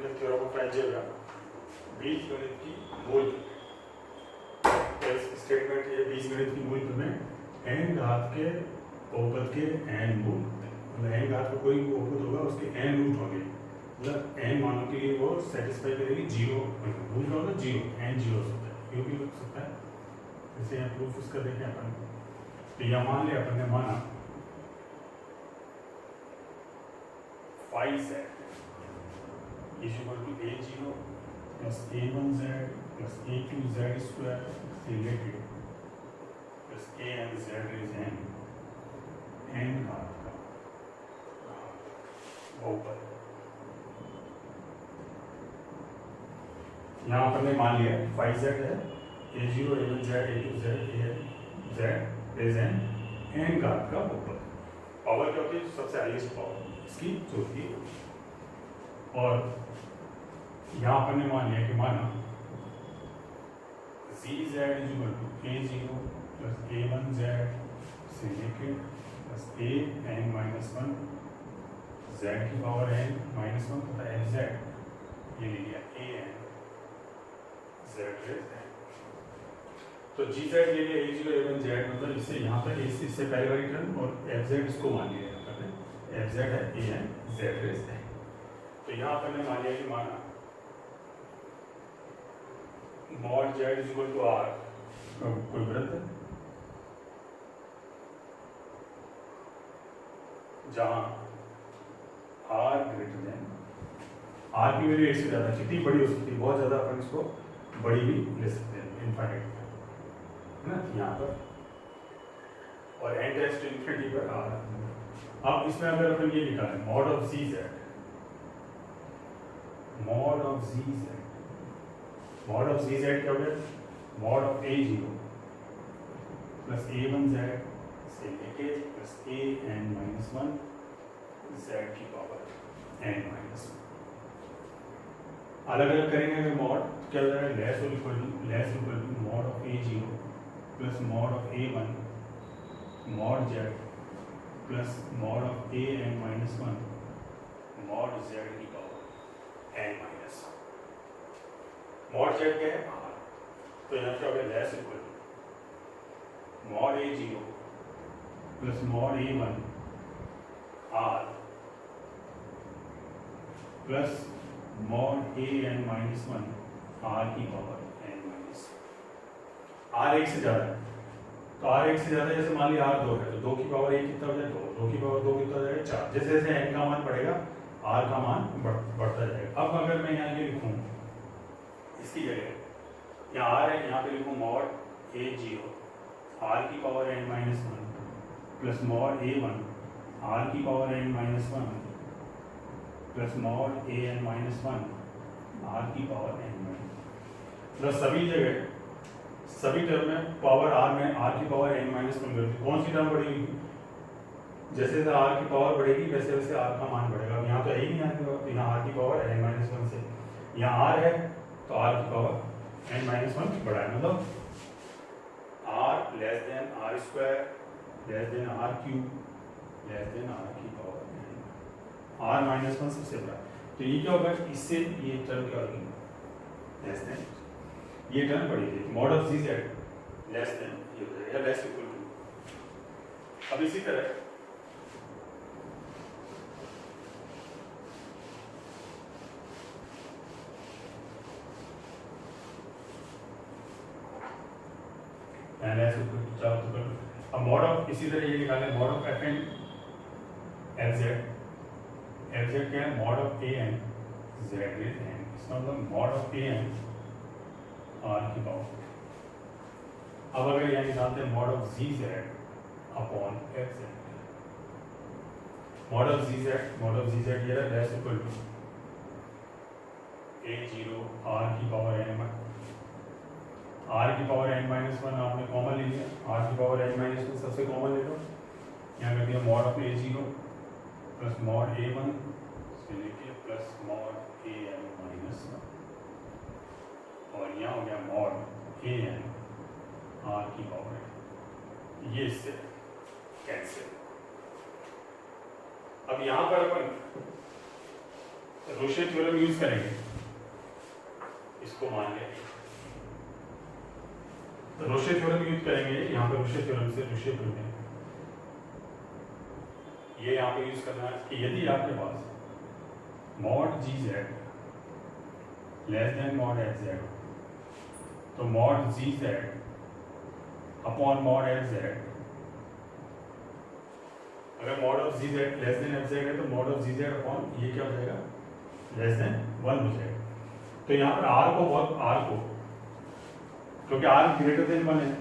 Fundamental theorem of algebra, बीजगणित की मूल स्टेटमेंट है। बीजगणित की मूल में n घात के बहुपद के n मूल, मतलब n घात का कोई भी बहुपद होगा उसके n रूट होंगे, मतलब n मानों के लिए वो सेटिस्फाई करेगी जीरो, रूट का होगा जीरो, n जीरो हो सकता है, क्यों भी हो सकता है। जैसे यहाँ प्रूफ उसका देखें अपन, तो यहाँ मान लिया अपन ने माना five z is equal to a0 plus a1z plus a2z square related plus an z raise n घात का बहुपद। यहाँ अपन ने मान लिया 5z है, a0 a1z a2z az raise n घात का बहुपद। पावर क्या होती है? सबसे हाईएस्ट पावर इसकी जो होती है। और यहाँ अपन ने मान लिया कि माना z is equal to a0 plus a1z से लेके प्लस an-1 z की पावर n-1 तथा lz, ये ले लिया an z रेज n। तो gz ले लिया a0 a1z, मतलब इससे यहाँ पर इससे पहले वाली टर्म और fz इसको मान लिया यहाँ पर fz है an z रेज n। तो यहाँ पर ने मान लिया कि माना mod z is equal to r, कोई गलत है जहाँ r ग्रेटर देन, r की वैल्यू 1 से ज़्यादा, कितनी बड़ी हो सकती है, बहुत ज़्यादा, अपन इसको बड़ी भी ले सकते हैं, इनफाइनाइट है ना यहाँ पर, और n टेस्ट इन्फिनिटी पर r। अब इसमें अगर अपन ये निकालें mod of z, mod of z, mod of z क्या हो गया? mod of a0 plus a1z से लेके प्लस an-1 z की पावर n-1। अलग अलग करेंगे अगर mod, तो क्या हो जाएगा? लेस और equal to mod of a0 plus mod of a1 mod z plus mod of an-1 mod z की पावर n-1। mod z क्या है? r। तो यहाँ क्या हो गया? Less equal to mod a0 plus mod a1 r plus mod an-1 r की power n-। r एक से ज्यादा है, तो r एक से ज्यादा, जैसे मान लिया r 2 है, तो 2 की पावर 1 कितना हो जाएगा? 2 की पावर 2 कितना हो जाएगा? 4। जैसे जैसे n का मान बढ़ेगा r का मान बढ़ता जाएगा। अब अगर मैं यहाँ ये लिखूँ इसकी जगह, यहाँ r है, यहाँ पे लिखूँ mod a0 r की power n-1 plus mod a1 r की power n-1 plus mod an-1 r की पावर n-। प्लस सभी जगह सभी टर्म में पावर r में r की पावर n-1 करती, कौन सी टर्म बढ़ेगी? जैसे जैसे r की पावर बढ़ेगी वैसे वैसे r का मान बढ़ेगा। यहाँ तो है ही नहीं r की पावर, तो यहाँ r की पावर n-1 से, यहाँ r है तो r की पावर n-1 बढ़ा है, मतलब r less than r square less than r cube less than r की पावर n, r-1 सबसे बड़ा। तो ये क्या होगा? इससे ये टर्म क्या होगी? लेस देन, ये टर्म बढ़ेगी, mod of z less than ये हो जाएगा, लेस इक्वल टू। अब इसी तरह अब mod ऑफ, इसी तरह ये निकालें mod of fn lz, lz क्या है? mod of an z raise n, इसका मतलब mod ऑफ an r की पावर। अब अगर यहाँ निकालते हैं mod of gz upon fz, mod of gz ये रहा less equal to a0 r की पावर n, r की पावर n-1 आपने कॉमन ले लिया, r की पावर n-1 सबसे कॉमन ले लो, यहाँ कर दिया mod of a0 plus mod a1 से लेके प्लस mod an-1, और यहाँ हो गया mod an r की पावर, ये इससे कैंसिल। अब यहाँ पर अपन रोशे थ्योरम यूज करेंगे, इसको मान लें तो रोशे थ्योरम यूज करेंगे। यहाँ पर रोशे थ्योरम से रोशे थ्योरम ये यहाँ पे यूज करना है कि यदि आपके पास mod G Z less than mod F Z, तो mod G Z upon mod F Z, अगर mod of G Z less than F Z है तो mod of G Z upon ये क्या हो जाएगा, लेस देन 1 हो जाएगा। तो यहाँ पर आर को क्योंकि आर ग्रेटर देन 1 है,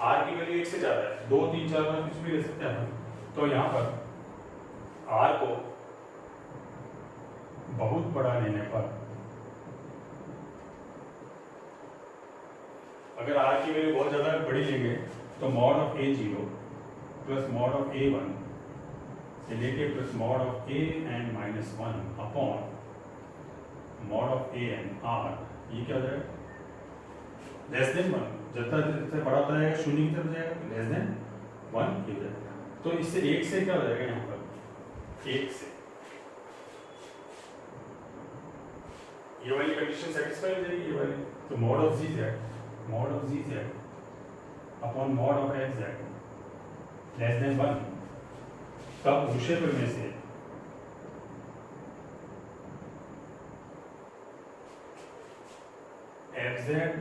आर की वैल्यू 1 से ज्यादा है, 2 3 4 5 कुछ भी ले सकते हैं अपन। तो यहाँ पर आर को बहुत बड़ा लेने पर, अगर आर की वैल्यू बहुत ज्यादा बड़ी लेंगे तो mod of A 0 plus mod of A 1 से लेके plus mod of A N minus 1 upon mod of A N R, ये क्या हो जाएगा, लेस देन 1। जितना जितना बड़ा होता जाएगा शून्य की तरफ जाएगा, लेस देन 1 हो जाएगा। तो इससे 1 से क्या हो जाएगा, यहाँ पर 1 से ये वाली कंडीशन सेटिस्फाई हो जाएगी, ये वाली। तो mod of G Z upon mod of F Z less than 1, तब रुशेपुर में से एफ जेड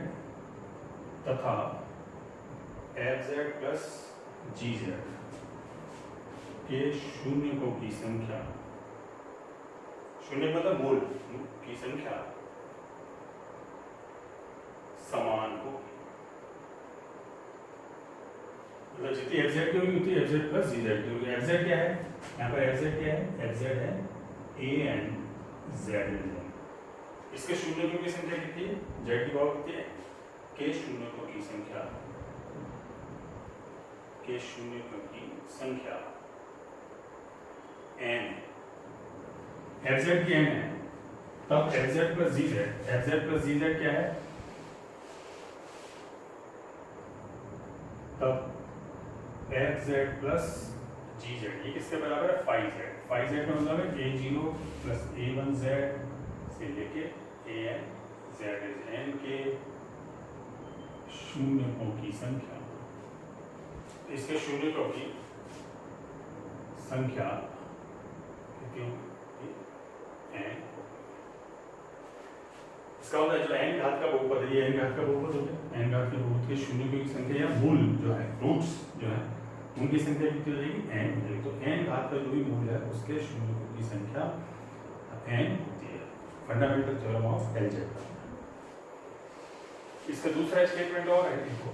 तथा F Z plus G Z के शून्यकों की संख्या, शून्य मतलब मूल की संख्या समान हो, मतलब जितनी एफ जेड की होगी उतनी F Z plus G Z की होगी। एफ जेड क्या है, यहाँ पर एफ जेड क्या है, एफ जेड है ए एन जेड एन। इसके शून्यकों की संख्या कितनी है, जेड की पावर कितनी है, के शून्यकों की संख्या, के शून्यकों की संख्या एन, एफ जेड की एन है, तब F Z plus G Z क्या है, तब F Z plus G Z ये किसके बराबर है, फाइव जेड का मतलब है ए 0 प्लस ए 1 जेड से लेके A N Z is an के शून्यकों की संख्या, इसके शून्यकों की संख्या कितनी होगी, एन। इसका मतलब जो एन घात का बहुपद है, ये एन घात का बहुपद हो गया, एन घात के बहुपद के शून्यकों की संख्या या मूल जो है, रूट्स जो है, उनकी संख्या कितनी हो जाएगी, एन हो जाएगी। तो एन घात का जो भी मूल है उसके शून्यकों की संख्या एन होती है। Fundamental theorem of algebra. इसका दूसरा स्टेटमेंट और है, देखो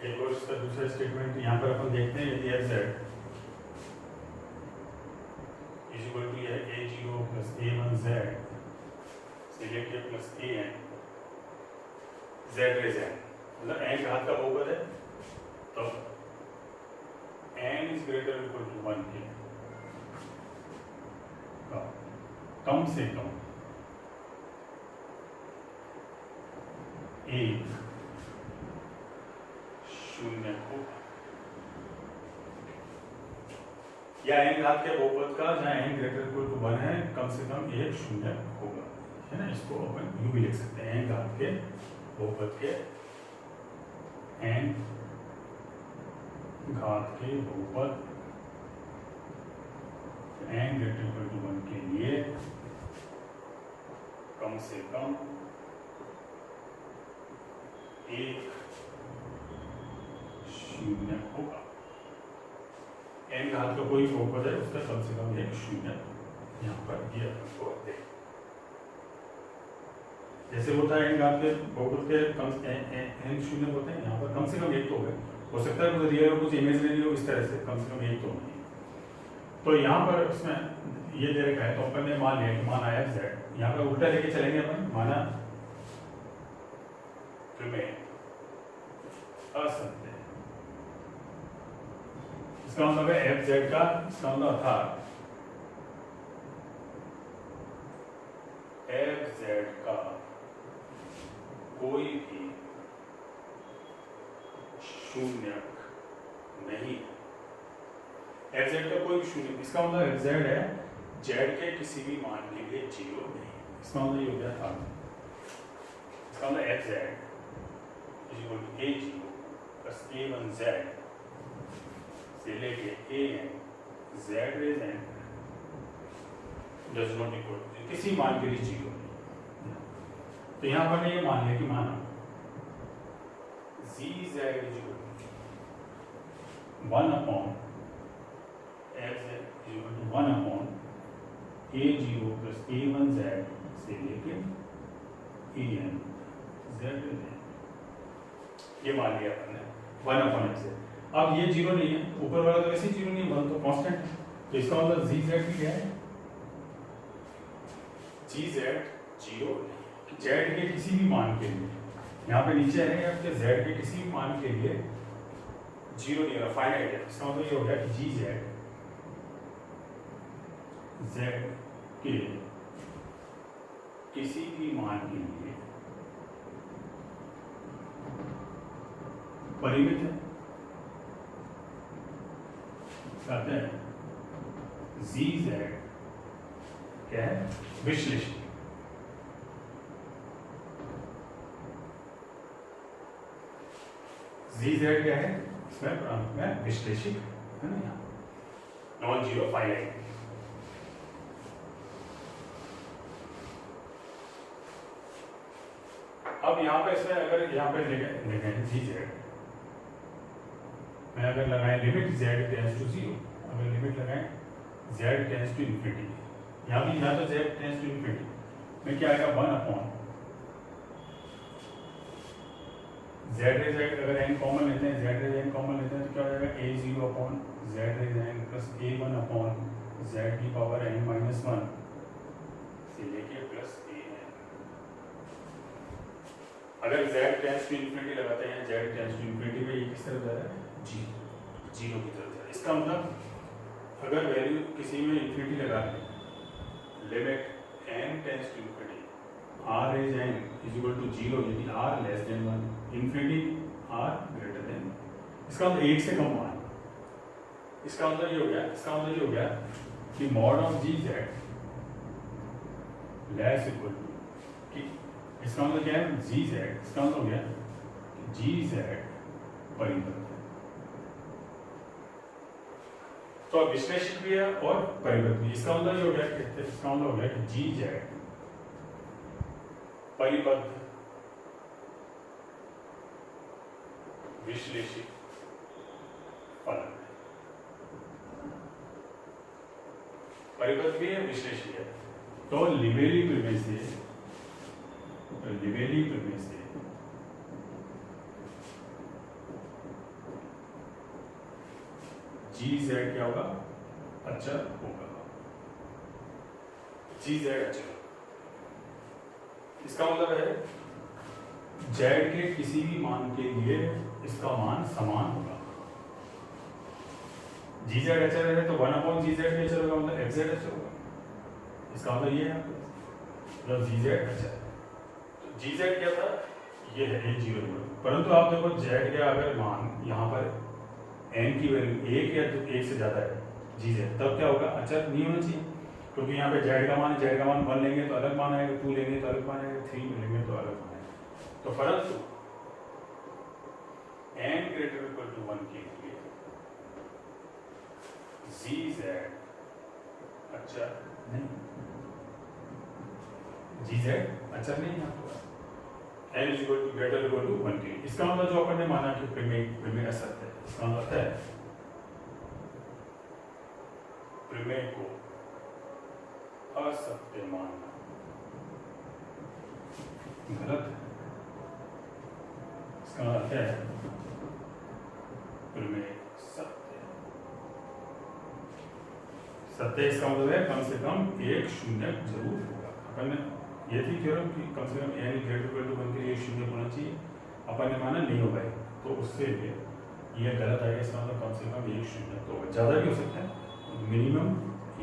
एक और इसका दूसरा स्टेटमेंट यहाँ पर अपन देखते हैं, यदि F Z is equal to है ए 0 प्लस ए 1 जेड से लेके plus A N Z raise N, मतलब एन घात का बहुपद है, तो N is greater equal to 1 के कम से कम एक शून्य होगा, या एन घात के बहुपद का जहां एन ग्रेटर इक्वल टू 1 है कम से कम एक शून्य होगा, है ना। इसको अपन यूं भी लिख सकते हैं, एन घात के बहुपद के एन घात के बहुपद एन ग्रेटर इक्वल टू 1 के लिए कम से कम एक शून्य होगा। एन घात का कोई बहुपद है उसका कम से कम एक शून्य यहाँ पर दिया आपको देख, जैसे होता है एन घात के बहुपद के कम एन शून्य होते हैं, यहाँ पर कम से कम एक तो हो सकता है कुछ रियल और कुछ इमेजिनरी हो, इस तरह से कम एक तो नहीं। तो यहाँ पर इसमें ये दे रखा है, तो अपन ने मान लिया कि माना एफ जेड, यहाँ पर उल्टा लेके चलेंगे अपन, माना तुम्हें असत्य, इसका मतलब है एफ जेड का, इसका मतलब था एफ जेड का कोई भी शून्यक नहीं, एफ जेड का कोई भी शून्य, इसका मतलब एफ जेड है जेड के किसी भी मान के लिए जीरो नहीं, इसका मतलब ये हो गया था, इसका मतलब F Z is equal to A zero plus A one Z से लेके A N Z raise N does not equal to किसी मान के लिए जीरो नहीं। तो यहां पर ये मान लिया कि माना G Z is equal to 1 upon F Z is equal to 1 upon A zero plus A one Z से लेके A N Z raise N, ये मान लिया अपन ने 1 अपॉन एफ जेड। अब ये जीरो नहीं है, ऊपर वाला तो वैसे ही जीरो नहीं है, वन तो कांस्टेंट है, तो इसका मतलब जी जेड भी क्या है, जी जेड जीरो नहीं, जेड के किसी भी मान के लिए, यहाँ पे नीचे है आपके जेड के किसी भी मान के लिए जीरो नहीं होगा, फाइनाइट है, इसका मतलब ये हो गया कि जी जेड जेड के किसी भी मान के लिए परिमित है, कहते हैं जी जेड क्या है, विश्लेषण। जी जेड क्या है, इसमें विश्लेषिक है ना, यहाँ नॉन जीरो फाइनाइट। अब यहाँ पे इसमें अगर यहाँ पे लिखें जी जेड में अगर लगाएं limit Z tends to zero, अगर लिमिट लगाएं जेड टेंस टू इन्फिनिटी, यहाँ भी यहाँ तो जेड टेंस टू इन्फिनिटी में क्या आएगा 1 अपॉन जेड रेज एन, अगर एन कॉमन लेते हैं जेड रेज एन कॉमन लेते हैं तो क्या हो जाएगा A zero upon Z raise N plus A one upon Z की पावर एन माइनस वन से लेके प्लस ए एन। अगर जेड टेंस टू इन्फिनिटी लगाते हैं, जेड टेंस टू इन्फिनिटी में ये किस तरफ जा रहा है, जीरो की तरफ जा रहा है। इसका मतलब अगर वैल्यू किसी में इन्फिनिटी लगा दें, limit N tends to infinity R raise N is equal to zero, यदि R less than 1, infinity R greater than, इसका मतलब एक से कम मान, इसका मतलब ये हो गया, इसका मतलब ये हो गया कि mod of G Z less equal to कि, इसका मतलब क्या है जी जेड, इसका मतलब हो गया जी जेड परिमित है, तो विश्लेषक भी है और परिमित भी, इसका मतलब ये हो गया, इसका मतलब हो गया कि जी जेड परिबद्ध विश्लेषिक फलन है, परिबद्ध भी है विश्लेषिक है। तो लिबेली प्रमेय से जी जेड क्या होगा, अचर होगा, जी जेड अचर, इसका मतलब है जेड के किसी भी मान के लिए इसका मान समान होगा। जी जेड अचर है तो 1 अपॉन जी जेड भी अचर होगा, मतलब एफ जेड अचर होगा, इसका मतलब ये है मतलब जी जेड अचर। तो जी जेड क्या था, ये है ए जीरो, परंतु आप देखो जेड का अगर मान यहाँ पर एन की वैल्यू एक या एक से ज्यादा है जी जेड, तब क्या होगा, अचर नहीं होना चाहिए, क्योंकि यहाँ पे जेड का मान 1 लेंगे तो अलग मान आएगा, 2 लेंगे तो अलग मान आएगा, 3 लेंगे तो अलग मान आएगा। तो परंतु n ग्रेटर इक्वल टू 1 के लिए जी जेड अचर नहीं, जी जेड अचर नहीं है आपको, n is equal to greater equal to 1 के लिए। इसका मतलब जो अपन ने माना कि प्रमेय असत्य है, इसका मतलब है प्रमेय को असत्य मानना गलत है, इसका अर्थ है प्रमेय सत्य, सत्य इसका मतलब है कम से कम एक शून्य जरूर होगा। अपन ने ये थी थ्योरम कि कम से कम n ग्रेटर इक्वल टू 1 के लिए एक शून्य होना चाहिए, अपन ने माना नहीं होगा, तो उससे ये गलत आएगा, इसका मतलब कम से कम एक शून्य तो होगा, ज्यादा भी हो सकता है, मिनिमम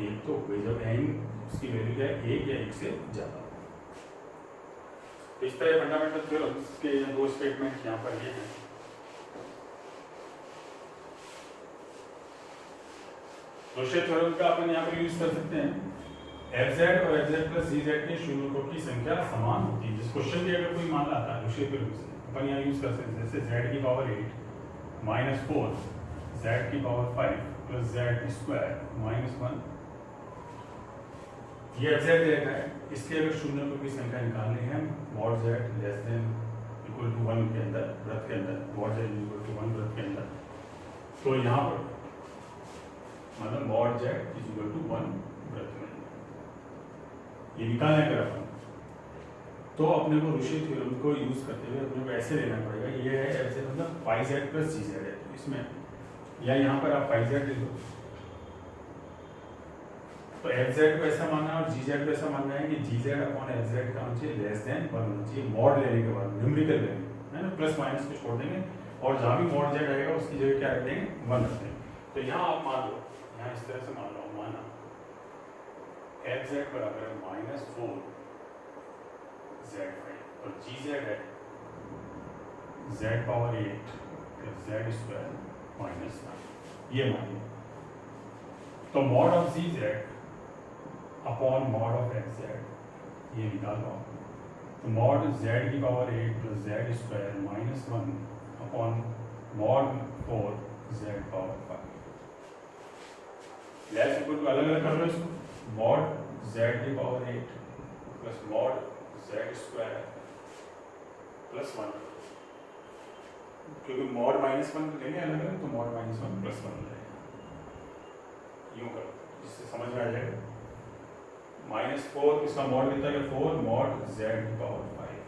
एक तो होगा, जब n उसकी वैल्यू क्या है, एक या एक से ज्यादा। तो इस तरह फंडामेंटल थ्योरम्स के दो स्टेटमेंट यहाँ पर ये हैं। रोशे थ्योरम का अपन यहाँ पर यूज कर सकते हैं। एफ जेड और F Z plus G Z के शून्यकों की संख्या समान होती है। जिस क्वेश्चन में अगर कोई मान लाता है रोशे थ्योरम से अपन यहाँ यूज कर सकते हैं, जैसे जेड की पावर 8 माइनस 4 जेड की power 5 plus Z square minus 1, ये एफ जेड रहता है। इसके अगर शून्यकों की संख्या निकालनी है mod Z less than equal to 1 के अंदर, वृत्त के अंदर, मॉड जेड इक्वल टू 1 वृत्त के अंदर, तो यहाँ पर मतलब mod Z is equal to 1 वृत्त में ये निकालने का अपन, तो अपने को रोशे थ्योरम को यूज करते हुए अपने को ऐसे लेना पड़ेगा। ये है एफ जेड मतलब five Z plus G Z है, तो इसमें या यहाँ पर आप फाइव जेड ले लो, तो एफ जेड को ऐसा मानना है और जी जेड को ऐसा मानना है कि जी जेड अपॉन एफ जेड का होना चाहिए लेस देन 1 होना चाहिए। मॉड लेने के बाद न्यूमेरिकल लेंगे है ना, प्लस माइनस को छोड़ देंगे और जहाँ भी मॉड जेड आएगा उसकी जगह क्या रख देंगे 1 रख देंगे। तो यहाँ आप मान लो, यहाँ इस तरह से मान लो, माना एफ जेड बराबर है माइनस 4 जेड फाइव और जी जेड है Z power 8 plus Z square minus 1, ये मानिए। तो mod of G Z upon mod of F Z ये निकाल लो। तो मॉड जेड की power 8 plus Z square minus 1 upon mod 4 Z power 5, less equal to अलग अलग कर लो इसको। मॉड जेड की power 8 plus mod Z square plus 1, क्योंकि मॉड माइनस 1 लेंगे अलग अलग, तो मॉड माइनस 1 प्लस 1 हो जाएगा। यूं करो, इससे समझ में आ जाएगा। माइनस 4 इसका मॉड कितना है 4 मॉड जेड की power 5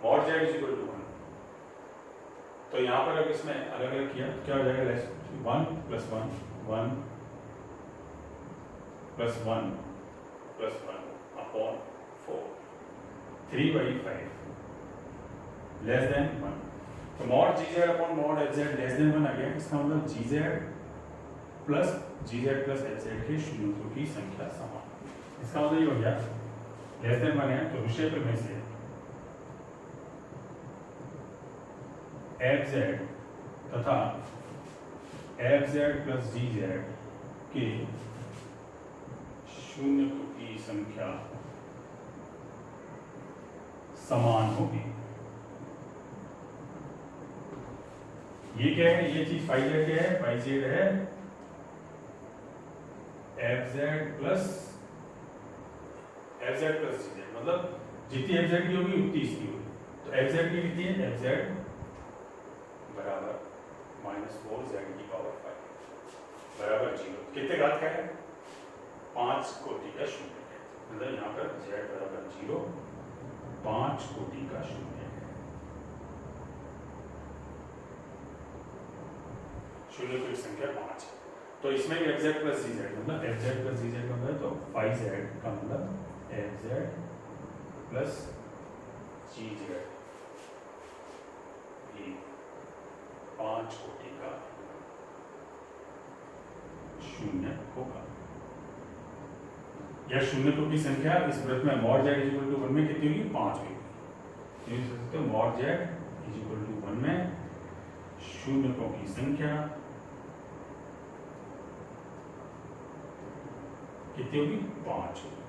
mod Z is equal to 1, तो यहाँ पर अगर इसमें अलग अलग किया तो क्या हो जाएगा, less 1 plus 1 1 plus 1 plus 1 upon 4 3/5 less than 1। तो mod G Z upon mod F Z less than 1 आ गया। इसका मतलब जी जेड प्लस एफ जेड के शून्यों की संख्या समान। इसका मतलब ये हो गया लेस देन 1 है, तो विषय में से एफ जेड तथा F Z plus G Z के शून्यों की संख्या समान होगी। ये क्या है, ये चीज फाइव जेड क्या है, फाइव जेड है F Z plus G Z, मतलब जितनी एफ जेड की होगी उतनी इसकी होगी। तो एफ जेड की कितनी है, एफ जेड बराबर -4 जेड की पावर 5 बराबर 0। कितने घात का है, 5 कोटि का शून्य है, मतलब यहाँ पर जेड बराबर 0 5 कोटि का शून्य है। शून्य की संख्या 5 है। तो इसमें F Z plus G Z मतलब F Z plus G Z का मतलब, तो 5 जेड का मतलब F Z plus G Z भी 5 कोटि का शून्य होगा। यह शून्यों की संख्या इस वृत्त में mod Z is equal to 1 में कितनी होगी, 5 होगी। तो mod Z is equal to 1 में शून्यों की संख्या कितनी होगी, 5 होगी।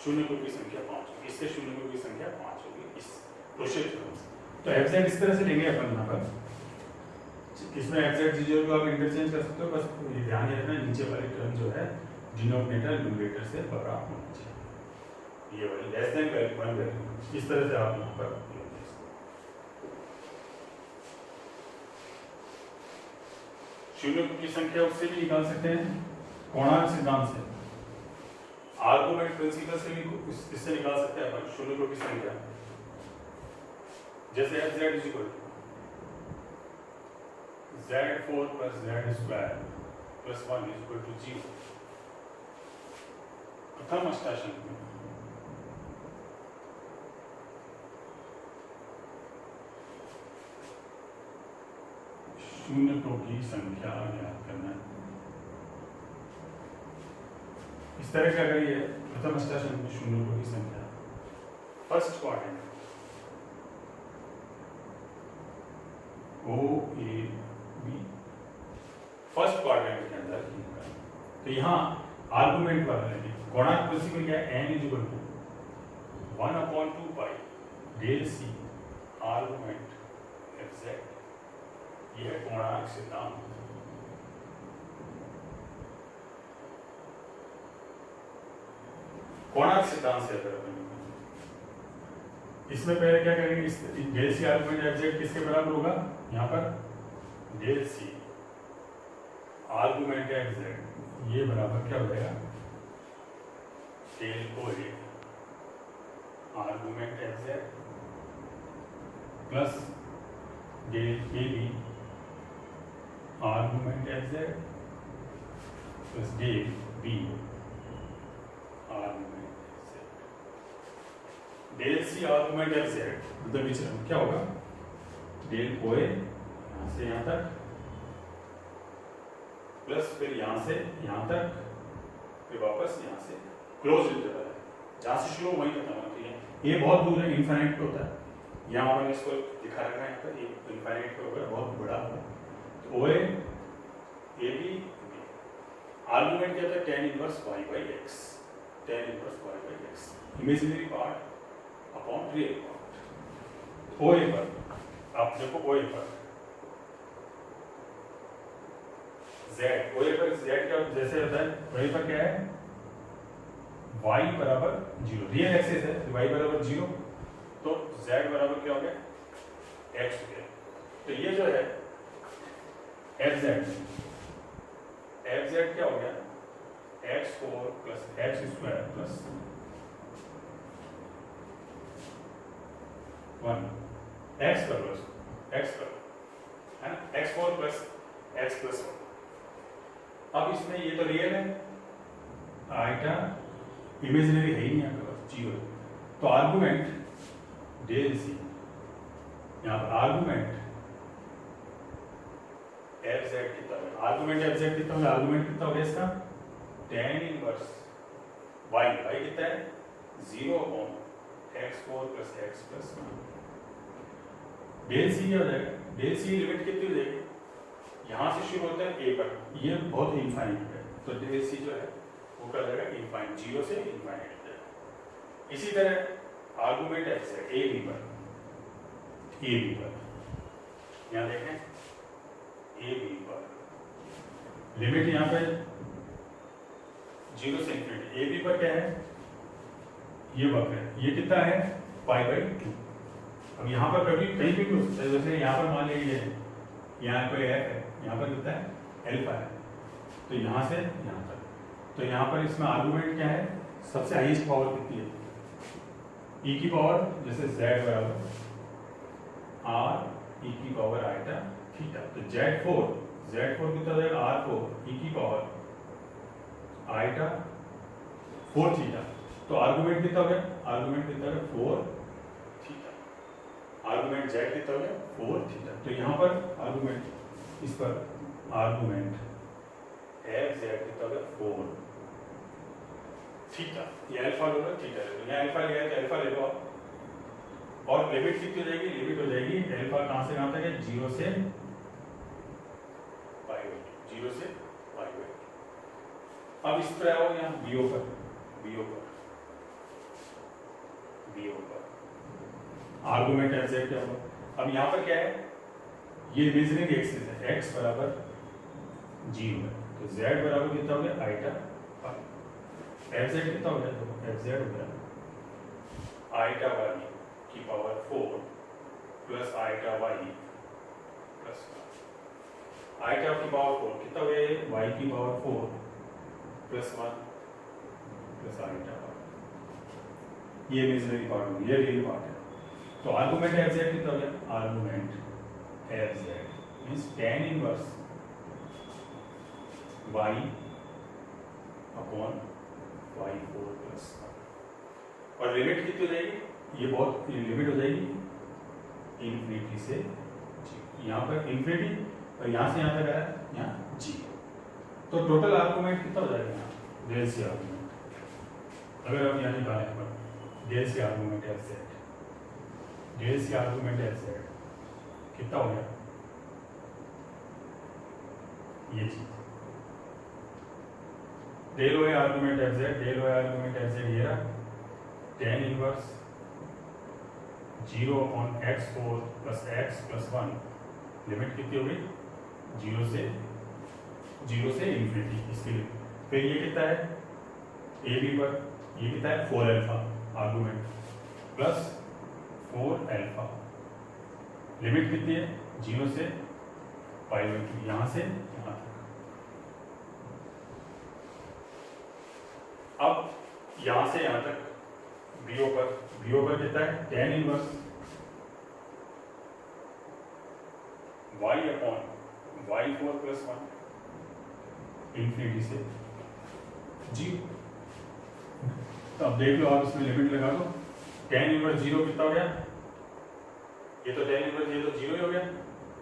शून्यों की संख्या 5 होगी, इससे शून्यों की संख्या 5 होगी इस रोशे थ्योरम से। तो एफ जेड इस तरह से लेंगे अपन यहाँ पर, इसमें एफ जेड जी जेड को आप इंटरचेंज कर सकते हो, बस ये ध्यान रखना नीचे वाली टर्म जो है डिनोमिनेटर न्यूमरेटर से बड़ा होना चाहिए, ये वाली लेस देन 1 वैल्यू, इस तरह से आप यहाँ पर शून्यों की संख्या उससे भी निकाल सकते हैं, कोणार्क सिद्धांत से, आर्गुमेंट प्रिंसिपल से भी इससे निकाल सकते हैं अपन शून्यों की संख्या। जैसे F Z is equal Z4 plus Z square plus 1 is equal to 0। प्रथम अष्टांश में शून्यों की संख्या ज्ञात करना है। इस तरह का अगर ये प्रथम अष्टांश में शून्यों की संख्या first quadrant O A B first quadrant के अंदर ही होगा। तो यहाँ आर्गुमेंट वाला लेंगे, गुणांक प्रिंसिपल क्या है, n is equal to 1/2 pi del C argument exact, यह गुणांक सिद्धांत। गुणांक सिद्धांत से अगर अपन इसमें पहले क्या करेंगे, डेल सी आर्गुमेंट एग्जैक्ट किसके बराबर होगा, यहाँ पर डेल सी आर्गुमेंट एग्जैक्ट ये बराबर क्या हो जाएगा, del O A argument exact plus del A B argument exact plus del B argument exact. Del C argument exact मतलब विचलन क्या होगा, डेल ओ ए यहाँ से यहाँ तक प्लस फिर यहाँ से यहाँ तक फिर वापस यहाँ से क्लोज इंटरवल है, जहाँ से शुरू वहीं खत्म होती है। ये बहुत दूर है, इनफाइनाइट पे होता है, यहाँ मैंने इसको दिखा रखा है, यहाँ पर ये इनफाइनाइट पे होगा, बहुत बड़ा है। तो ओ ए बी आर्गुमेंट क्या था, tan inverse y by x, tan inverse y by x, imaginary part upon real part. O A पर आप देखो, ओ ए पर z, ओ ए पर z क्या जैसे होता है, ओ ए पर क्या है, y बराबर 0, रियल एक्सिस है, y बराबर 0, तो z बराबर क्या हो गया, x हो गया। तो ये जो है fz क्या हो गया, x4 plus x square plus 1 x पर है ना, x4 प्लस x प्लस 1। अब इसमें ये तो रियल है, आइटा इमेजिनरी है ही नहीं आपके पास, 0। तो आर्गुमेंट डेल सी, यहाँ पर आर्गुमेंट एफ जेड कितना है, आर्गुमेंट एफ जेड कितना होगा, आर्गुमेंट कितना होगा इसका, tan इनवर्स y, y कितना है 0 upon x4 plus x plus 1। Del C क्या हो जाएगा, डेल सी लिमिट कितनी हो जाएगी, यहाँ से शुरू होता है a पर, ये बहुत ही इनफाइनाइट है, तो डेल सी जो है वो क्या हो जाएगा, इनफाइनाइट, 0 से इनफाइनाइट हो जाएगा। इसी तरह आर्गुमेंट x है a b पर, यहाँ देखें a b पर लिमिट यहाँ पे 0 से इन्फिनिटी, a b पर क्या है, ये वक्र है, ये कितना है π/2। अब यहाँ पर कभी कहीं भी हो सकता है, जैसे यहाँ पर मान लीजिए यहाँ पर f है, यहाँ पर कितना है अल्फा है, तो यहाँ से यहाँ तक, तो यहाँ पर इसमें आर्गुमेंट क्या है, सबसे हाईएस्ट पावर कितनी है, e की पावर, जैसे z बराबर r e की पावर आइटा थीटा, तो z4 कितना हो जाएगा, r4 e की पावर आइटा 4 थीटा। तो आर्गुमेंट कितना हो गया, आर्गुमेंट कितना हो गया 4 थीटा, आर्गुमेंट z कितना हो गया 4 थीटा। तो यहाँ पर आर्गुमेंट, इस पर आर्गुमेंट f z कितना हो गया 4 थीटा, ये अल्फा लो थीटा ले लो, यहाँ अल्फा लिया है तो अल्फा ले लो आप, और लिमिट कितनी हो जाएगी, लिमिट हो जाएगी अल्फा कहाँ से कहाँ तक है, 0 से π/2, 0 से π/2। अब इस पर आओ, यहाँ bo पर आर्गुमेंट एफ जेड क्या होगा। अब यहाँ पर क्या है, ये इमेजिनरी एक्सिस है, x बराबर 0 है, तो z बराबर कितना हो गया आइटा पाई, एफ जेड कितना हो गया, तो एफ जेड हो गया आइटा वाई की power 4 plus iota Y plus iota की पावर 4 कितना हो गया, y की power 4 plus 1 plus iota Y, ये इमेजिनरी पार्ट हो गया, ये रियल पार्ट है। तो आर्गुमेंट एफ जेड कितना हो गया, argument F Z means tan inverse y upon y4 plus 1, और लिमिट कितनी हो जाएगी, ये बहुत लिमिट हो जाएगी इन्फिनिटी से जी, यहाँ पर इन्फिनिटी और यहाँ से यहाँ तक आया, यहाँ जी। तो टोटल आर्गुमेंट कितना हो जाएगा, यहाँ डेल सी आर्गुमेंट, अगर हम यहाँ निकालें पर del C argument F Z, del C argument F Z कितना हो गया, ये चीज del Y argument F Z, del Y argument F Z ये रहा, tan inverse 0 upon x4 plus x plus 1, limit कितनी हो गई 0 से इन्फिनिटी, इसके लिए फिर ये कितना है ए बी पर, ये कितना है 4 alpha argument plus 4 alpha, limit कितनी है 0 से पाई बाई 2, यहाँ से यहाँ तक। अब यहाँ से यहाँ तक बीओ पर कितना है tan inverse y upon y4 plus 1 infinity से जी। तो अब देख लो, आप इसमें लिमिट लगा दो, tan इनवर्स 0 कितना हो गया, ये तो tan इनवर्स ये तो 0 ही हो गया,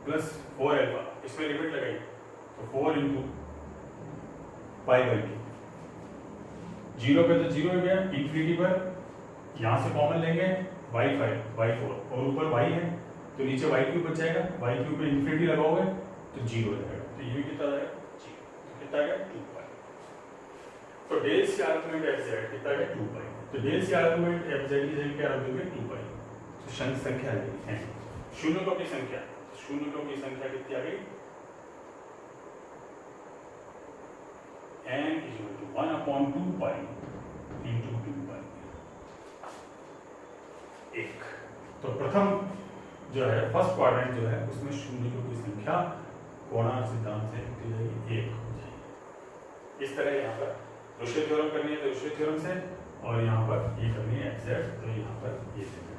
प्लस 4 अल्फा, इसमें लिमिट लगाई तो 4 इंटू पाई बाई 2, 0 पे तो 0 हो गया, इन्फिनिटी पर यहाँ से कॉमन लेंगे y5 y4 और ऊपर y है तो नीचे y3 बच जाएगा, y3 पे इन्फिनिटी लगाओगे तो 0 हो जाएगा, तो ये कितना आ जाएगा 0, तो कितना आ गया 2 पाई। तो del C argument F Z कितना आ गया 2 पाई, तो del C argument F Z की जगह क्या रख दोगे 2 पाई, तो शंख संख्या आ गई है शून्यों की संख्या, शून्यों की संख्या कितनी आ गई n equal to 1 upon 2 pi into 2 pi. एक तो प्रथम जो है फर्स्ट क्वाड्रेंट जो है उसमें शून्यों की संख्या कोणार्क सिद्धांत से कितनी हो जाएगी 1 हो जाएगी। इस तरह यहाँ पर रुश्य थ्योरम करनी है तो रुश्य थ्योरम से, और यहाँ पर ये करनी है एफ जेड तो यहाँ पर ये देना है।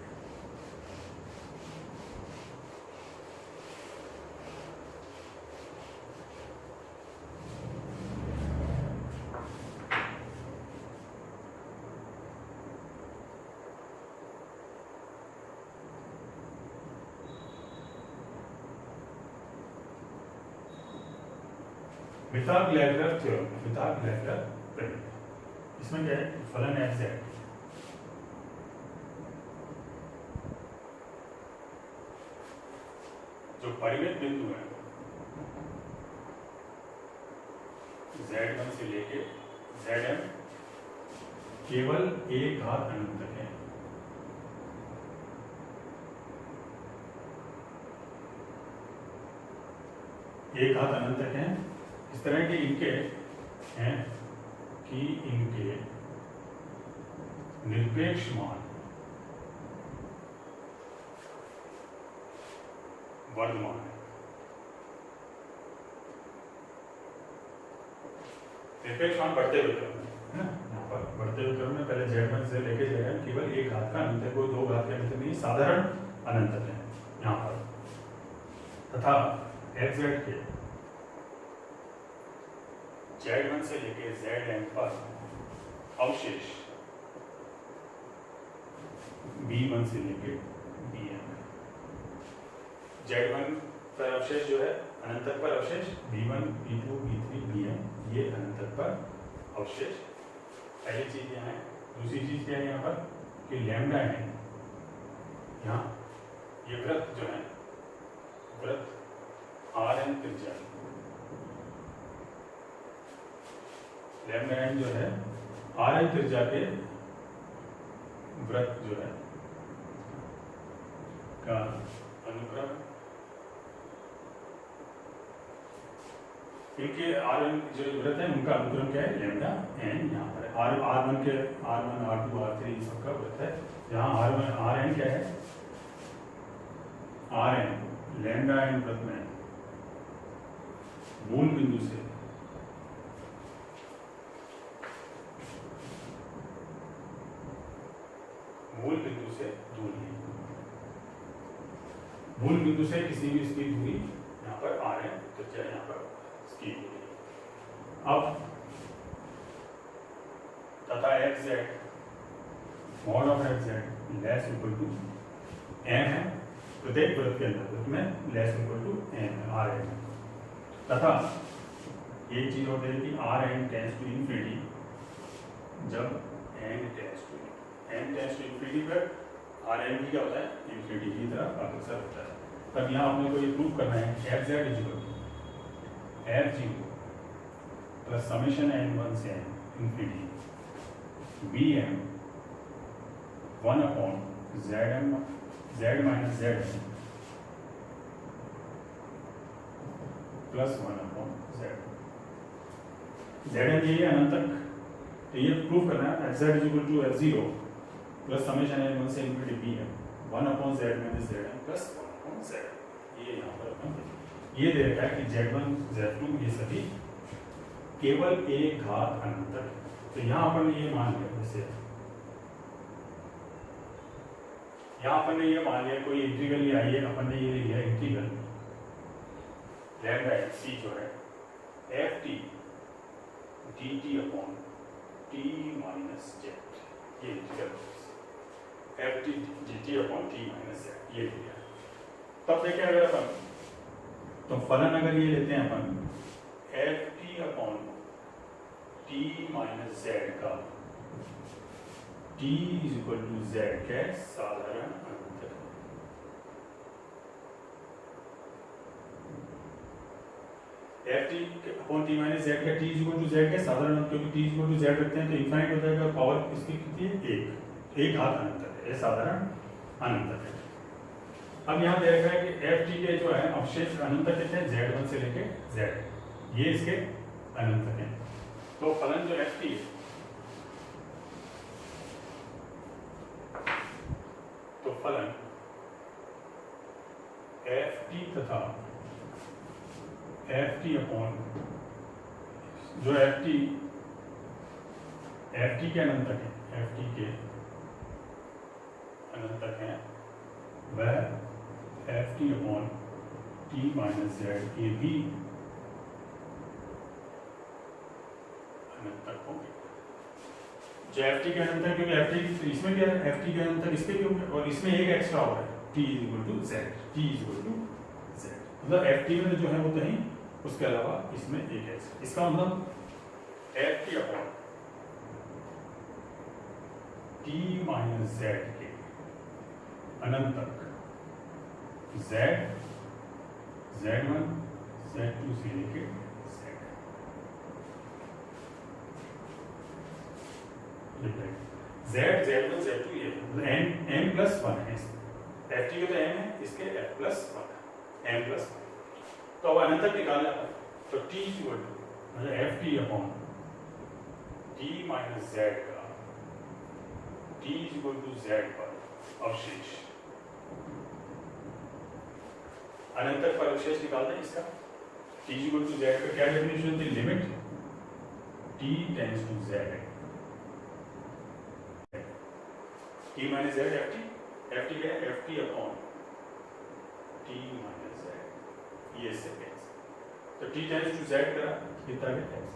पिथागोरस थ्योरम, पिथागोरस प्रमेय, इसमें क्या है फलन एफ जेड जो परिमित बिंदु है z1 से लेके zm केवल एक घात अनंत तक है, एक घात अनंत तक है। इस तरह के इनके हैं कि इनके निरपेक्ष मान वर्धमान है, निरपेक्ष मान बढ़ते हुए क्रम में है ना, यहाँ पर बढ़ते हुए क्रम में पहले z1 से लेके zm केवल एक घात का अनंत है, कोई दो घात का अनंत नहीं, साधारण अनंत है यहाँ पर, तथा एफ जेड के z1 से लेके zm पर अवशेष b1 से लेके bm, z1 पर अवशेष जो है अनंत तक पर अवशेष b1 b2 b3 bm ये अनंत तक पर अवशेष। पहली चीज यहाँ है, दूसरी चीज क्या है यहाँ पर कि लैम्डा है, यहाँ ये वृत्त जो है वृत्त Rn त्रिज्या, लैम्डा n जो है Rn त्रिज्या के वृत्त जो है का अनुक्रम, इनके Rn जो वृत्त है उनका अनुक्रम क्या है लैम्डा n, यहाँ पर R1 के R1 R2 R3 सबका वृत्त है, यहाँ Rn क्या है Rn लैम्डा n वृत्त में मूल बिंदु से दूरी है, मूल बिंदु से किसी भी इसकी दूरी यहाँ पर Rn त्रिज्या यहाँ पर इसकी दूरी। अब तथा F Z mod of F Z less equal to m है, प्रत्येक वृत्त के अंदर वृत्त में less equal to m Rn, तथा एक चीज होती है कि Rn टेंड्स टू इंफिनिटी, जब n टेंड्स टू इंफिनिटी पर Rn भी क्या होता है इंफिनिटी की तरफ अग्रसर होता है। तब यहाँ अपने को ये प्रूव करना है F Z is equal to F zero plus summation N one से N infinity B M 1 Z M Z minus Z M plus 1 Z M ये अनंत तक, तो ये प्रूव करना है F Z is equal to F zero plus summation N one से infinity B M 1 Z minus Z M plus 1 Z. ये यहाँ पर अपन ये दे रखा है कि Z1 Z2 ये सभी केवल एक घात अनंत तक। तो यहाँ अपन ने ये मान लिया, जैसे यहाँ अपन ने ये मान लिया कोई इंटीग्रल ही आई है, अपन ने ये लिया इंटीग्रल लैम्डा एक्स सी जो है F T D T upon T minus Z, ये integral F T D T upon T minus Z ये लिया। तब देखें अगर अपन तो फलन अगर ये लेते हैं अपन F T upon T minus Z का T is equal to Z के साधारण अंतर, F T upon T minus Z का T is equal to Z के साधारण अंतर, क्योंकि T is equal to Z रखते हैं तो इनफाइनाइट हो जाएगा, पावर इसकी कितनी है एक घात अनंत है, ये साधारण अनंत है। अब यहाँ दे रखा है कि एफ टी के जो है अवशेष अनंत कितने हैं, Z1 से लेके Z, ये इसके अनंत हैं। तो फलन जो एफ टी है तो फलन एफ टी तथा एफ टी अपॉन जो एफ टी के अनंत है, एफ टी के अनंत है वह F T upon T minus Z ये भी अनंत तक होंगे। जो एफ टी के अनंत है, क्योंकि एफ टी इसमें क्या है, एफ टी के अनंत इसके भी होंगे और इसमें एक एक्स्ट्रा हो रहा है T is equal to Z, T is equal to Z, मतलब एफ टी में जो है वो तो नहीं, उसके अलावा इसमें एक एक्स्ट्रा, इसका मतलब F T upon T minus Z के अनंत तक Z, Z1, Z2 से लेके Z, Z1, Z2 ये n प्लस 1 है, एफ टी के तो n है, इसके f प्लस 1 है, n प्लस 1। तो अब अनंत तक निकालना है तो t इक्वल टू मतलब F T upon T minus Z का t इक्वल टू जेड पर अवशेष अनंत तक पर अवशेष निकालते हैं इसका t इक्वल टू जेड का क्या डेफिनेशन होती है, limit t tends to Z t minus Z F T क्या है, F T upon t minus Z ये इससे कैंसिल, तो t टेंड्स टू जेड करा कितना है x,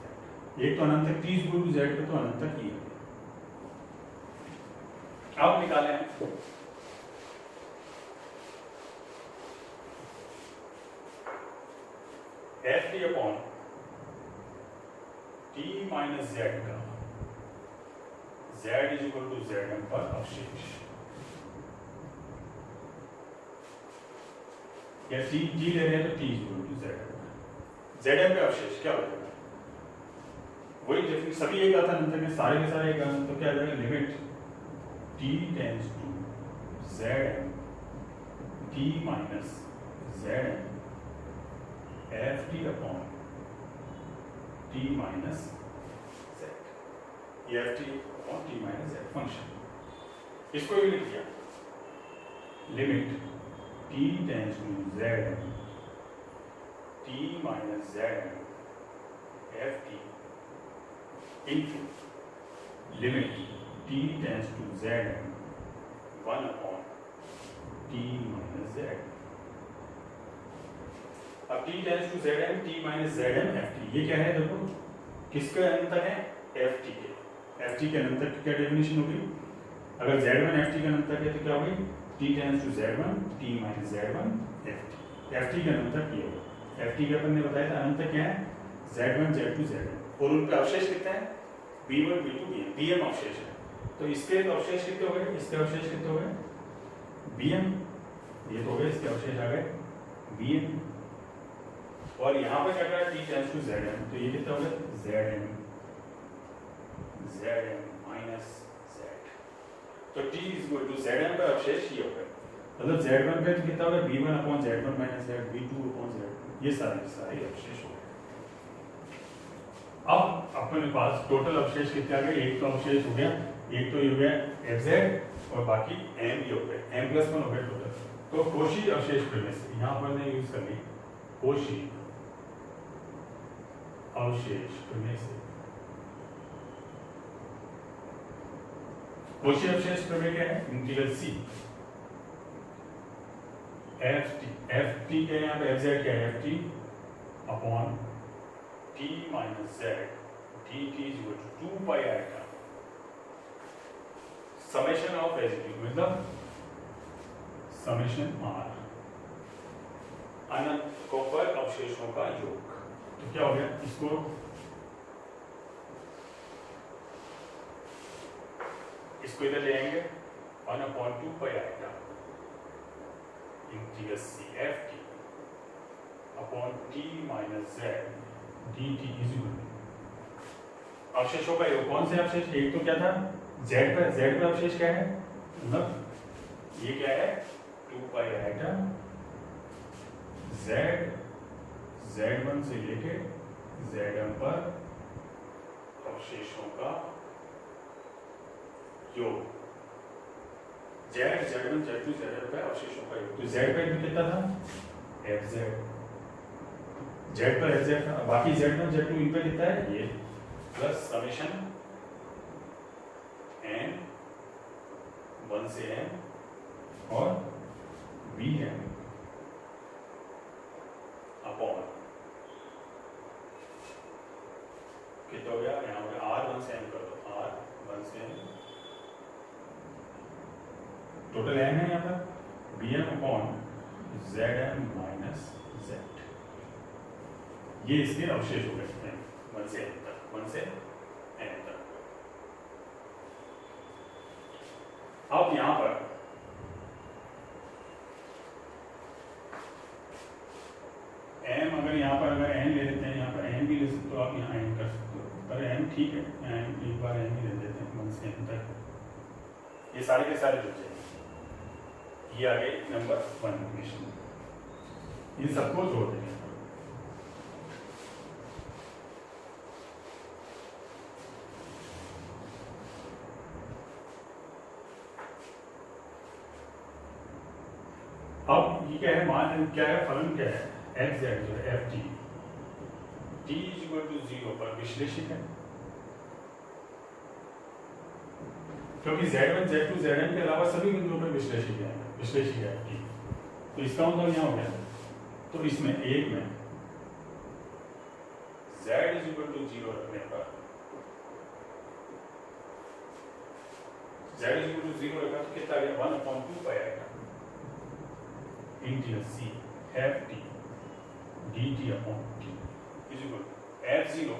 एक तो अनंत तक t इक्वल टू जेड पे तो अनंत तक ही है। अब निकालें F T upon T minus Z का Z is equal to Z M पर अवशेष, या टी ले रहे हैं तो T is equal to Z M पे अवशेष क्या हो जाएगा, वही डेफिनेशन सभी एक आता है, सारे के सारे एक तो क्या आ जाएगा, limit T tends to Z M T minus Z M F T upon T minus Z, ये F T upon T minus Z function, इसको ये लिख दिया limit T tends to Z M T minus Z M F T into limit T tends to Z M 1 upon T minus Z. अब t tends to zm t minus zm ft, ये क्या है देखो, किसके अंतर है, ft के, ft के अंतर की क्या डेफिनेशन होगी, अगर z1 ft का अंतर है तो क्या होगी, t tends to z1 t minus z1 ft, ft का अंतर ये होगा, ft का अपन ने बताया था अंतर क्या है, z1 z2 zm, और उनके अवशेष कितने हैं, b1 b2 bm, bm अवशेष है, तो इसके अवशेष कितने हो गए, इसके अवशेष कितने हो गए, bm, ये तो हो गए इसके अवशेष आ गए bm और यहाँ पे क्या करा T tends to Z M, तो ये कितना हो गया जेड एम माइनस जेड। तो T is equal to Z M का अवशेष ये हो गया, मतलब जेड वन पे कितना होगा B one upon Z one minus Z B two upon Z, ये सारे अवशेष हो गए। अब अपने पास टोटल अवशेष कितने आ गए, एक तो अवशेष हो गया, एक तो ये हो गया एफ जेड और बाकी एम ही हो गए, एम प्लस वन हो गए टोटल। तो कोशी अवशेष प्रमेय से यहाँ पर ने यूज कर ली कोशी अवशेष प्रमेय से। कोशी अवशेष प्रमेय क्या है, इंटीग्रल सी एफ टी क्या है यहाँ पे, एफ जेड क्या है F T upon T minus Z D T is equal to 2 pi आएगा समेशन ऑफ रेजिड्यू, मतलब समेशन आर अनंत पर अवशेषों का योग। तो क्या हो गया, इसको इधर ले आएंगे 1/2 पाई आएगा integral C F T upon T minus Z D T is equal to अवशेषों का योग। कौन से अवशेष, एक तो क्या था जेड पर अवशेष क्या है, मतलब ये क्या है 2 पाई आएगा Z1 से लेके Zm पर अवशेषों का योग, Z1 Z2 Zm पर अवशेषों का योग। तो Z पर कितना था Fz, Z पर Fz था, बाकी Z1 Z2 इन पे कितना है ये, प्लस समेशन n 1 से n और Vm अपॉन कितना हो गया, यहाँ पे R1 से n कर दो, R1 से n टोटल n है यहाँ पर Vm upon Zm minus Z, ये इसके अवशेष हो गए 1 से n तक, 1 से n तक। अब यहाँ पर m अगर यहाँ पर अगर n ले लेते हैं, यहाँ पर n भी ले सकते हो आप, यहाँ n कर सकते हो, पर n ठीक है, n एक बार n ही ले लेते हैं 1 से n तक, ये सारे के सारे जुड़ जाएंगे। ये आ गए नंबर 1 इक्वेशन, इन सबको जोड़ देंगे। अब ये क्या है, मान क्या है, फलन क्या है, एफ जेड जो है F T T is equal to 0 पर विश्लेषित है, क्योंकि Z1 Z2 Zn के अलावा सभी बिंदुओं पर विश्लेषित है एफ टी। तो इसका मतलब यहाँ हो गया, तो इसमें एक में Z इज इक्वल टू 0 रखने पर Z इज इक्वल टू 0 रखा तो कितना आ गया 1/2 पाई आएगा integral C F T D T upon T is equal to F0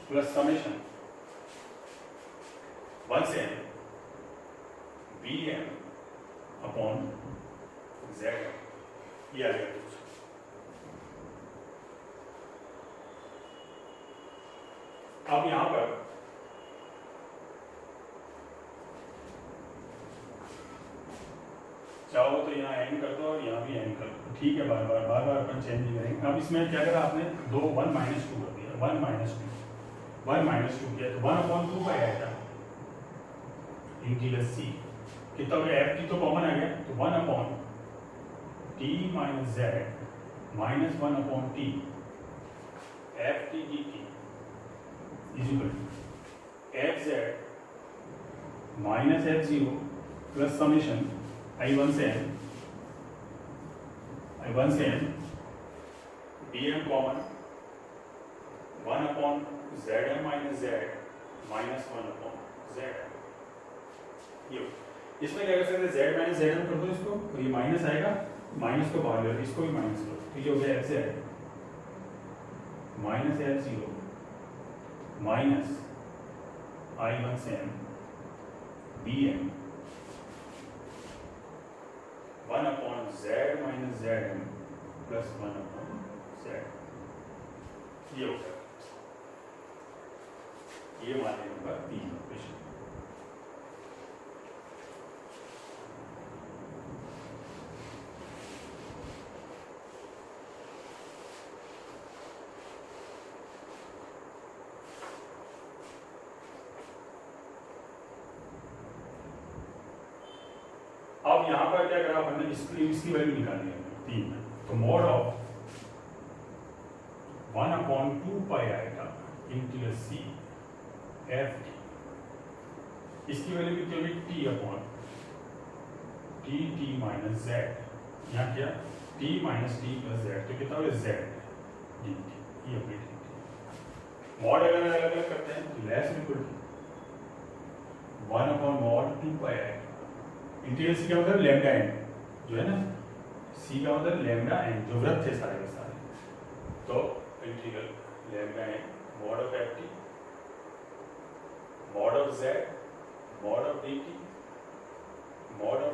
plus summation 1 से n Bm अपॉन Zm, ये आ गया कुछ। अब यहां पर चाहो तो यहाँ n कर दो और यहाँ भी n कर दो, ठीक है, बार बार अपन चेंज नहीं करेंगे। अब इसमें क्या करा आपने 1 - 2 कर दिया, 1 - 2 किया तो 1/2 पाई आएगा इंटीग्रल सी, कितना हो गया एफ टी तो कॉमन आ गया, तो 1/t minus Z minus 1/t F T D T is equal to F Z minus F0 plus summation I1 से n Dm common 1/Zm minus Z minus 1/Zm। ये इसमें क्या कर सकते हैं, Z माइनस Zm कर दो इसको, तो ये माइनस आएगा, माइनस को बाहर ले लो, इसको भी माइनस करो, तो ये हो गया Fz minus F0 minus I1 से n Bm 1/Z minus Zm plus 1/Z। z ये हो गया, ये हमारे नंबर 3 क्वेश्चन। अब यहाँ पर क्या करा अपन ने, इसकी वैल्यू निकालनी है 3 में, तो मॉड ऑफ 1/2 पाई आएगा इंटीग्रल c f t, इसकी वैल्यू कितनी होगी t upon t minus z, यहाँ क्या t minus t plus z, तो कितना होगा z dt, ये अपनी मॉड अगर अलग अलग करते हैं तो लेस इक्वल टू 1/2 पाई आएगा इंटीग्रल सी का मतलब लैम्डा एन, जो है ना सी का मतलब लैम्डा एन, जो वृत्त है सारे के सारे, तो integral lambda n mod of f t mod of z mod of d t mod of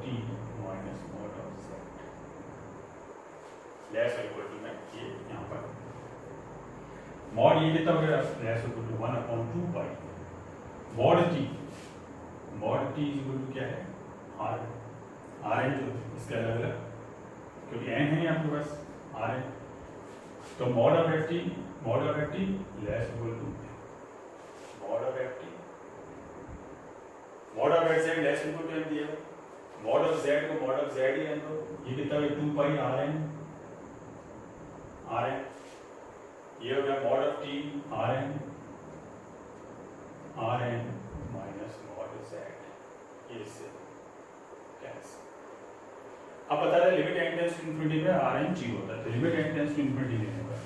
t minus mod of z less equal to में ये यहाँ पर मॉड ये कितना हो गया less equal to 1/2 pi mod t is equal to क्या है आर एन, जो इसके अलग अलग क्योंकि एन है आपके पास आर एन, तो mod of f t less equal to mod of f t mod of F Z less equal to n दिया, मॉड ऑफ जेड को मॉड ऑफ जेड ही एन, तो ये कितना है 2 पाई आर एन, ये हो गया mod of t r n minus mod z, ये इससे कैंसिल। अब बता रहे limit N tends to infinity पे आर एन 0 होता है, तो limit N tends to infinity लेने पर,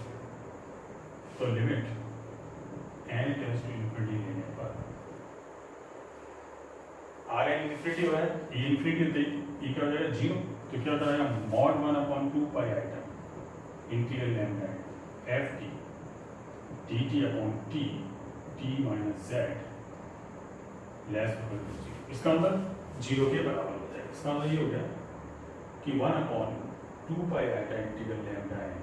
तो limit N tends to infinity लेने पर आर एन इन्फिनिटी हो है, ये इन्फिनिटी होती है, ये क्या हो जाएगा 0, तो क्या होता है mod 1/2 pi item integral lambda f T D T upon T minus z less equal to 0, इसका मतलब 0 के बराबर हो जाएगा। इसका मतलब ये हो गया कि 1/2 pi iota integral lambda N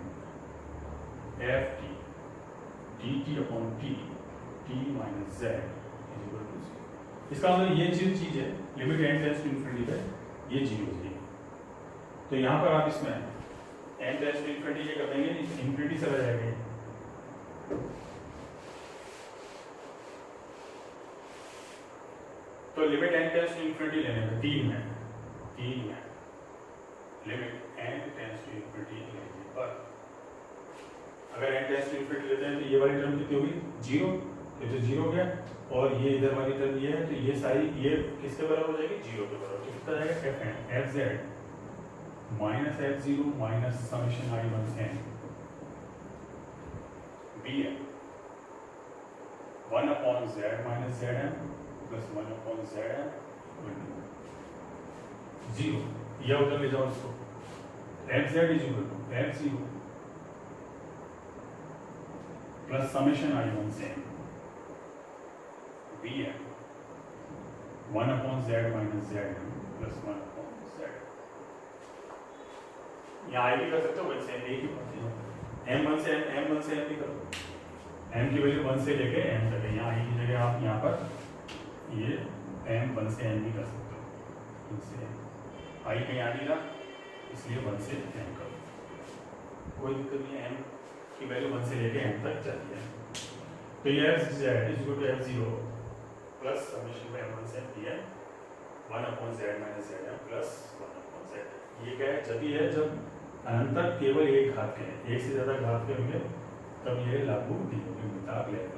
F T D T upon T minus Z is equal to 0, इसका मतलब ये चीज है limit N tends to infinity पे ये 0 हो जाएगी, तो यहाँ पर आप इसमें एन टेंड्स टू इन्फिनिटी ये कर देंगे, इन्फिनिटी चला जाएगा, तो limit N tends to infinity लेने में 3 में limit N tends to infinity लेने पर अगर एन टेंड्स टू इन्फिनिटी लेते हैं तो ये वाली टर्म कितनी होगी 0, ये तो 0 हो गया, और ये इधर वाली टर्म ये है, तो ये सारी ये किसके बराबर हो जाएगी 0 के बराबर, तो कितना जाएगा F N F Z minus F zero minus summation I one N B N 1/z minus Z N plus 1/z N 0, यह उधर ले जाओ इसको, F Z is equal to F zero plus summation I one से B N 1/z minus Z N plus 1/z, यहाँ आई भी कर सकते हो, वैसे एक ही बात है, m1 से m भी करो, m की वैल्यू 1 से लेके m तक है, यहाँ आई की जगह आप यहाँ पर ये m1 से m भी कर सकते हो, इनसे आई कहीं आ नहीं रहा इसलिए 1 से m करो, कोई दिक्कत नहीं है, m की वैल्यू 1 से लेके m तक जाती है, तो ये f z is equal to f0 plus summation में m1 से m 1/z minus zm plus 1/z, ये क्या है जब ये जब अनंतर केवल एक घात के हैं, एक से ज्यादा घात के होंगे तब ये लागू नहीं होगी, मिताक लेवल